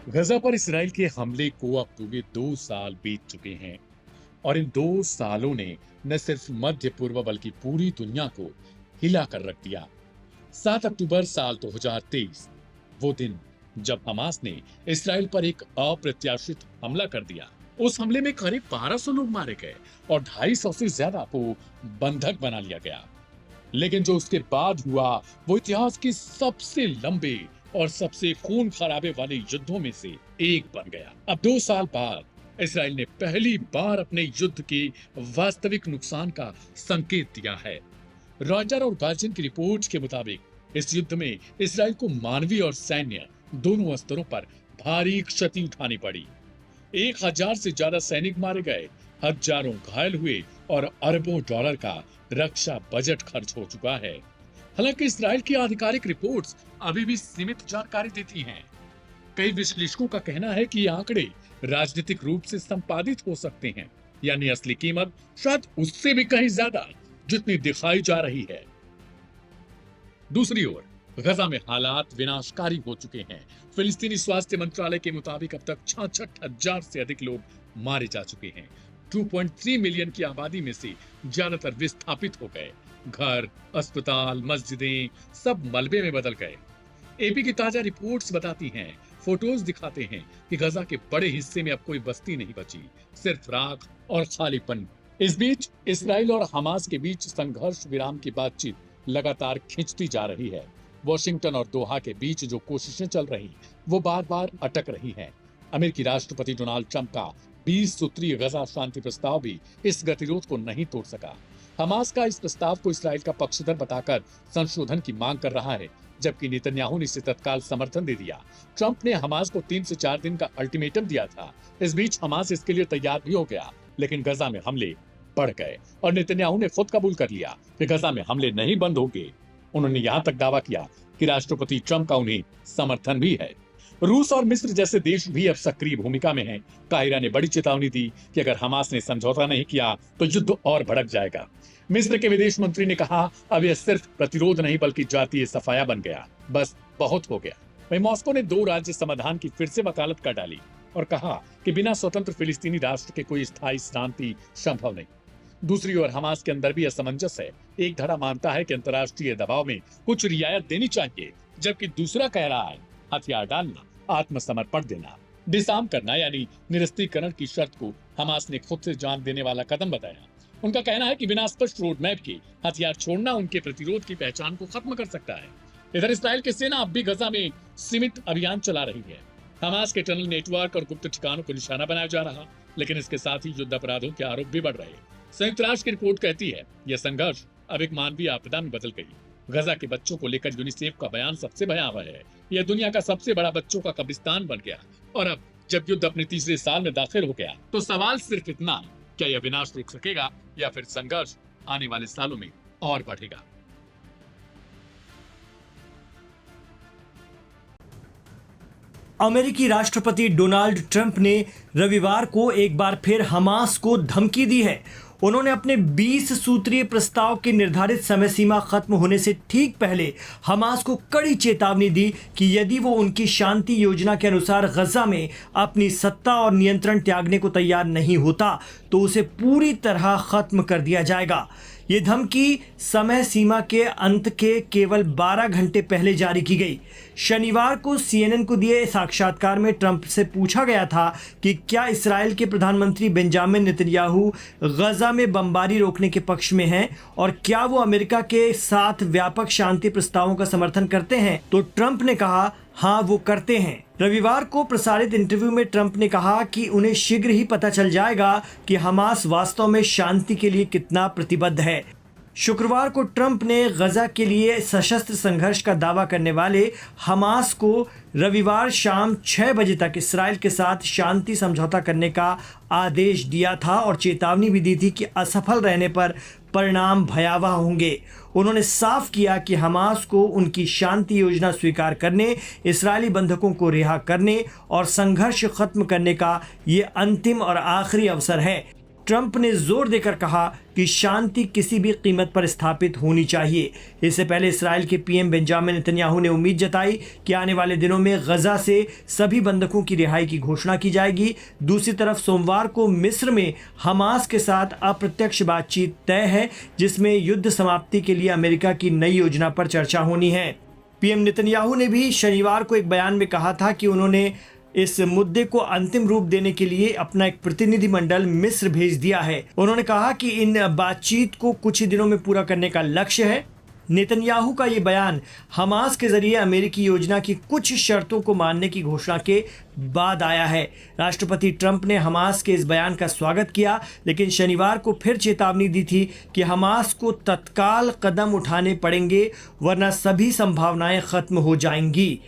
गजा पर इसराइल के हमले को अब पूरे 2 साल बीत चुके हैं और इन 2 सालों ने न सिर्फ मध्य पूर्व बल्कि पूरी दुनिया को हिला कर रख दिया। 7 अक्टूबर साल 2023, वो दिन जब हमास ने इसराइल पर एक अप्रत्याशित हमला कर दिया। उस हमले में करीब 1200 लोग मारे गए और 250 से ज्यादा को बंधक बना लिया गया। लेकिन जो उसके बाद हुआ वो इतिहास के सबसे लंबे और सबसे खून खराबे वाले युद्धों में से एक बन गया। अब 2 साल बाद इसराइल ने पहली बार अपने युद्ध के वास्तविक नुकसान का संकेत दिया है। रॉयटर और गार्जियन की रिपोर्ट के मुताबिक इस युद्ध में इसराइल को मानवीय और सैन्य दोनों स्तरों पर भारी क्षति उठानी पड़ी। 1000 से ज्यादा सैनिक मारे गए, हजारों घायल हुए और अरबों डॉलर का रक्षा बजट खर्च हो चुका है। हालांकि इसराइल की आधिकारिक रिपोर्ट्स अभी भी सीमित जानकारी देती हैं। कई विश्लेषकों का कहना है कि ये आंकड़े राजनीतिक रूप से संपादित हो सकते हैं, यानी असली कीमत शायद उससे भी कहीं ज्यादा जितनी दिखाई जा रही है। दूसरी ओर गजा में हालात विनाशकारी हो चुके हैं। फिलिस्तीनी स्वास्थ्य मंत्रालय के मुताबिक अब तक 66,000 से अधिक लोग मारे जा चुके हैं। 2.3 मिलियन की आबादी में से ज्यादातर विस्थापित हो गए। घर, अस्पताल, मस्जिदें सब मलबे में बदल गए। एपी की ताजा रिपोर्ट्स बताती हैं, फोटोज दिखाते हैं कि गजा के बड़े हिस्से में अब कोई बस्ती नहीं बची, सिर्फ राख और खालीपन। इस बीच इसराइल और हमास के बीच संघर्ष विराम की बातचीत लगातार खिंचती जा रही है। वॉशिंगटन और दोहा के बीच जो कोशिशें चल रही वो बार बार अटक रही हैं। अमेरिकी राष्ट्रपति डोनाल्ड ट्रंप का 20 सूत्रीय गजा शांति प्रस्ताव भी इस गतिरोध को नहीं तोड़ सका। हमास का इस प्रस्ताव को इसराइल का पक्षधर बताकर संशोधन की मांग कर रहा है, जबकि नेतन्याहू ने इसे तत्काल समर्थन दे दिया। ट्रंप ने हमास को 3 से 4 दिन का अल्टीमेटम दिया था। इस बीच हमास इसके लिए तैयार भी हो गया, लेकिन गजा में हमले बढ़ गए और नेतन्याहू ने खुद कबूल कर लिया कि गजा में हमले नहीं बंद होंगे। उन्होंने यहाँ तक दावा किया कि राष्ट्रपति ट्रंप का उन्हें समर्थन भी है। रूस और मिस्र जैसे देश भी अब सक्रिय भूमिका में हैं। काहिरा ने बड़ी चेतावनी दी कि अगर हमास ने समझौता नहीं किया तो युद्ध और भड़क जाएगा। मिस्र के विदेश मंत्री ने कहा, अब यह सिर्फ प्रतिरोध नहीं बल्कि जातीय सफाया बन गया, बस बहुत हो गया। वहीं मॉस्को ने 2 राज्य समाधान की फिर से वकालत कर डाली और कहा कि बिना स्वतंत्र फिलिस्तीनी राष्ट्र के कोई स्थायी शांति संभव नहीं। दूसरी ओर हमास के अंदर भी असमंजस है। एक धड़ा मानता है कि अंतर्राष्ट्रीय दबाव में कुछ रियायत देनी चाहिए, जबकि दूसरा कह रहा है हथियार डालना, आत्मसमर्पण देना, डिसआर्म करना यानी निरस्त्रीकरण की शर्त को हमास ने खुद से जान देने वाला कदम बताया। उनका कहना है कि बिना स्पष्ट रोड मैप के हथियार छोड़ना उनके प्रतिरोध की पहचान को खत्म कर सकता है। इधर इसराइल की सेना अब भी गजा में सीमित अभियान चला रही है। हमास के टनल नेटवर्क और गुप्त ठिकानों को निशाना बनाया जा रहा, लेकिन इसके साथ ही युद्ध अपराधों के आरोप भी बढ़ रहे। संयुक्त राष्ट्र की रिपोर्ट कहती है यह संघर्ष अब एक मानवीय आपदा में बदल गई। गजा के बच्चों को लेकर यूनिसेफ का बयान सबसे भयावह है। यह दुनिया का सबसे बड़ा बच्चों का कब्रिस्तान बन गया। और अब जब युद्ध अपने तीसरे साल में दाखिल हो गया तो सवाल सिर्फ इतना, क्या यह विनाश रुक सकेगा या फिर संघर्ष आने वाले सालों में और बढ़ेगा। अमेरिकी राष्ट्रपति डोनाल्ड ट्रंप ने रविवार को एक बार फिर हमास को धमकी दी है। उन्होंने अपने 20 सूत्रीय प्रस्ताव की निर्धारित समय सीमा खत्म होने से ठीक पहले हमास को कड़ी चेतावनी दी कि यदि वो उनकी शांति योजना के अनुसार गजा में अपनी सत्ता और नियंत्रण त्यागने को तैयार नहीं होता तो उसे पूरी तरह खत्म कर दिया जाएगा। ये धमकी समय सीमा के अंत के केवल 12 घंटे पहले जारी की गई। शनिवार को CNN को दिए साक्षात्कार में ट्रंप से पूछा गया था कि क्या इसराइल के प्रधानमंत्री बेंजामिन नेतन्याहू गजा में बमबारी रोकने के पक्ष में हैं और क्या वो अमेरिका के साथ व्यापक शांति प्रस्तावों का समर्थन करते हैं, तो ट्रंप ने कहा हाँ वो करते हैं। रविवार को प्रसारित इंटरव्यू में ट्रंप ने कहा कि उन्हें शीघ्र ही पता चल जाएगा कि हमास वास्तव में शांति के लिए कितना प्रतिबद्ध है। शुक्रवार को ट्रंप ने गजा के लिए सशस्त्र संघर्ष का दावा करने वाले हमास को रविवार शाम 6 बजे तक इसराइल के साथ शांति समझौता करने का आदेश दिया था और चेतावनी भी दी थी कि असफल रहने पर परिणाम भयावह होंगे। उन्होंने साफ किया कि हमास को उनकी शांति योजना स्वीकार करने, इस्राएली बंधकों को रिहा करने और संघर्ष खत्म करने का ये अंतिम और आखिरी अवसर है। ट्रंप ने जोर देकर कहा कि शांति किसी भी कीमत पर स्थापित होनी चाहिए। इससे पहले इस्राएल के पीएम बेंजामिन नेतन्याहू ने उम्मीद जताई कि आने वाले दिनों में गजा से सभी बंधकों की रिहाई की घोषणा की जाएगी। दूसरी तरफ सोमवार को मिस्र में हमास के साथ अप्रत्यक्ष बातचीत तय है, जिसमें युद्ध समाप्ति के लिए अमेरिका की नई योजना पर चर्चा होनी है। पीएम नेतन्याहू ने भी शनिवार को एक बयान में कहा था कि उन्होंने इस मुद्दे को अंतिम रूप देने के लिए अपना एक प्रतिनिधिमंडल मिस्र भेज दिया है। उन्होंने कहा कि इन बातचीत को कुछ ही दिनों में पूरा करने का लक्ष्य है। नेतन्याहू का ये बयान हमास के जरिए अमेरिकी योजना की कुछ शर्तों को मानने की घोषणा के बाद आया है। राष्ट्रपति ट्रंप ने हमास के इस बयान का स्वागत किया, लेकिन शनिवार को फिर चेतावनी दी थी कि हमास को तत्काल कदम उठाने पड़ेंगे, वरना सभी संभावनाएं खत्म हो जाएंगी।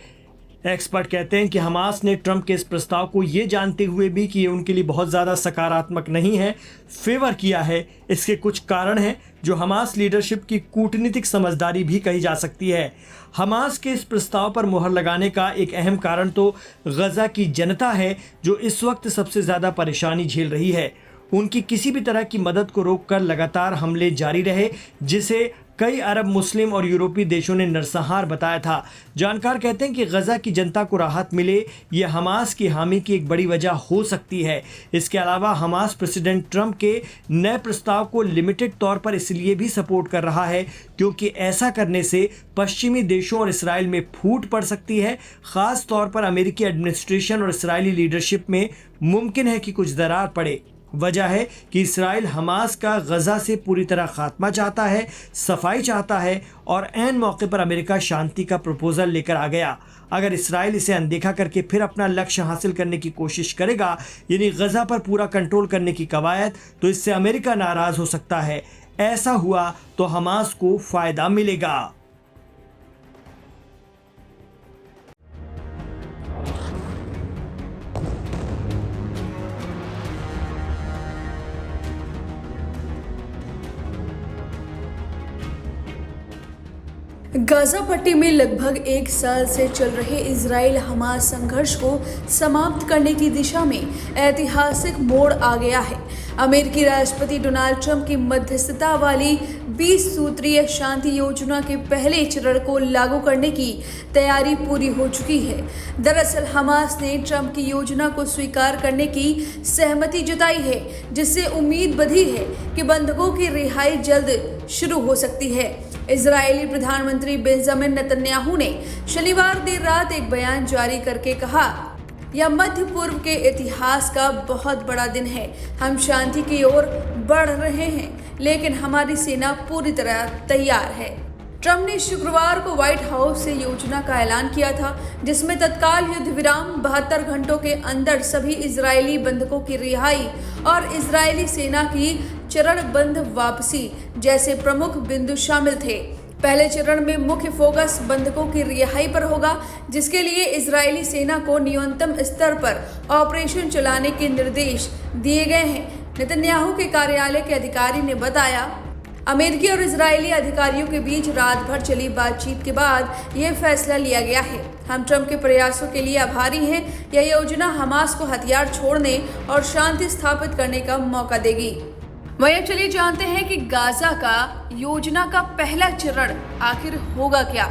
एक्सपर्ट कहते हैं कि हमास ने ट्रंप के इस प्रस्ताव को ये जानते हुए भी कि ये उनके लिए बहुत ज़्यादा सकारात्मक नहीं है, फेवर किया है। इसके कुछ कारण हैं जो हमास लीडरशिप की कूटनीतिक समझदारी भी कही जा सकती है। हमास के इस प्रस्ताव पर मुहर लगाने का एक अहम कारण तो गजा की जनता है, जो इस वक्त सबसे ज़्यादा परेशानी झेल रही है। उनकी किसी भी तरह की मदद को रोककर लगातार हमले जारी रहे, जिसे कई अरब, मुस्लिम और यूरोपीय देशों ने नरसंहार बताया था। जानकार कहते हैं कि गजा की जनता को राहत मिले, यह हमास की हामी की एक बड़ी वजह हो सकती है। इसके अलावा हमास प्रेसिडेंट ट्रंप के नए प्रस्ताव को लिमिटेड तौर पर इसलिए भी सपोर्ट कर रहा है क्योंकि ऐसा करने से पश्चिमी देशों और इसराइल में फूट पड़ सकती है। खास तौर पर अमेरिकी एडमिनिस्ट्रेशन और इसराइली लीडरशिप में मुमकिन है कि कुछ दरार पड़े। वजह है कि इसराइल हमास का गजा से पूरी तरह खात्मा चाहता है, सफाई चाहता है, और ऐन मौके पर अमेरिका शांति का प्रपोजल लेकर आ गया। अगर इसराइल इसे अनदेखा करके फिर अपना लक्ष्य हासिल करने की कोशिश करेगा, यानी गजा पर पूरा कंट्रोल करने की कवायद, तो इससे अमेरिका नाराज हो सकता है। ऐसा हुआ तो हमास को फायदा मिलेगा। गाजा पट्टी में लगभग 1 साल से चल रहे इजराइल हमास संघर्ष को समाप्त करने की दिशा में ऐतिहासिक मोड़ आ गया है। अमेरिकी राष्ट्रपति डोनाल्ड ट्रंप की मध्यस्थता वाली 20 सूत्रीय शांति योजना के पहले चरण को लागू करने की तैयारी पूरी हो चुकी है। दरअसल हमास ने ट्रंप की योजना को स्वीकार करने की सहमति जताई है, जिससे उम्मीद बंधी है कि बंधकों की रिहाई जल्द शुरू हो सकती है। इजरायली प्रधानमंत्री बेंजामिन नेतन्याहू ने शनिवार देर रात एक बयान जारी करके कहा, यह मध्य पूर्व के इतिहास का बहुत बड़ा दिन है। हम शांति की ओर बढ़ रहे हैं, लेकिन हमारी सेना पूरी तरह तैयार है। ट्रंप ने शुक्रवार को व्हाइट हाउस से योजना का ऐलान किया था, जिसमें तत्काल युद्ध विराम, 72 घंटों के अंदर सभी इजरायली बंधकों की रिहाई और इजरायली सेना की चरणबद्ध वापसी जैसे प्रमुख बिंदु शामिल थे। पहले चरण में मुख्य फोकस बंधकों की रिहाई पर होगा, जिसके लिए इजरायली सेना को न्यूनतम स्तर पर ऑपरेशन चलाने के निर्देश दिए गए हैं। नेतन्याहू के कार्यालय के अधिकारी ने बताया, अमेरिकी और इजरायली अधिकारियों के बीच रात भर चली बातचीत के बाद यह फैसला लिया गया है। हम ट्रंप के प्रयासों के लिए आभारी हैं। यह योजना हमास को हथियार छोड़ने और शांति स्थापित करने का मौका देगी। वहीं चलिए जानते हैं कि गाजा का योजना का पहला चरण आखिर होगा क्या।